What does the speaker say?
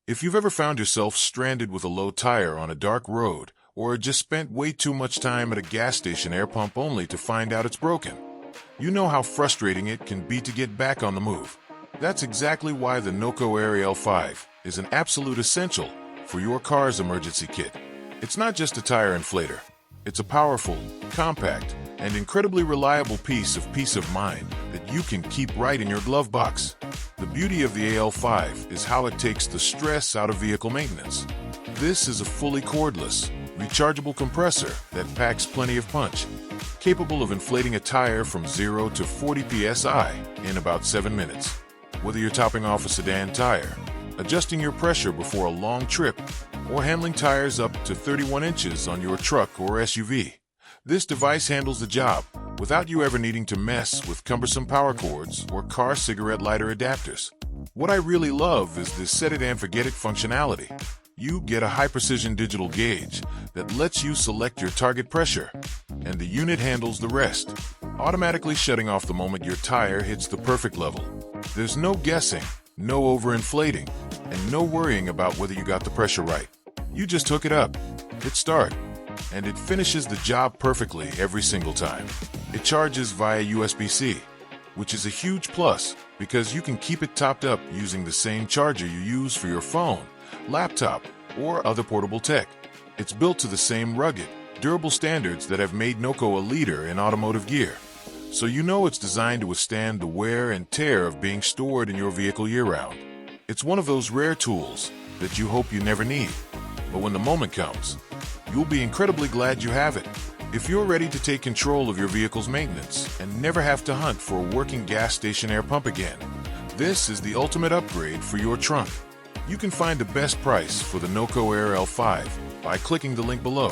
If you've ever found yourself stranded with a low tire on a dark road, or just spent way too much time at a gas station air pump only to find out it's broken, you know how frustrating it can be to get back on the move. That's exactly why the NOCO Air AL5 is an absolute essential for your car's emergency kit. It's not just a tire inflator. It's a powerful, compact, and incredibly reliable piece of mind that you can keep right in your glove box. The beauty of the AL5 is how it takes the stress out of vehicle maintenance. This is a fully cordless, rechargeable compressor that packs plenty of punch, capable of inflating a tire from 0 to 40 psi in about 7 minutes. Whether you're topping off a sedan tire, adjusting your pressure before a long trip, or handling tires up to 31 inches on your truck or SUV, this device handles the job without you ever needing to mess with cumbersome power cords or car cigarette lighter adapters. What I really love is this set it and forget it functionality. You get a high-precision digital gauge that lets you select your target pressure, and the unit handles the rest, automatically shutting off the moment your tire hits the perfect level. There's no guessing, no overinflating, and no worrying about whether you got the pressure right. You just hook it up, hit start, and it finishes the job perfectly every single time. It charges via USB-C, which is a huge plus because you can keep it topped up using the same charger you use for your phone, laptop, or other portable tech. It's built to the same rugged, durable standards that have made NOCO a leader in automotive gear. So you know it's designed to withstand the wear and tear of being stored in your vehicle year-round. It's one of those rare tools that you hope you never need, but when the moment comes, you'll be incredibly glad you have it. If you're ready to take control of your vehicle's maintenance and never have to hunt for a working gas station air pump again, this is the ultimate upgrade for your trunk. You can find the best price for the NOCO Air AL5 by clicking the link below.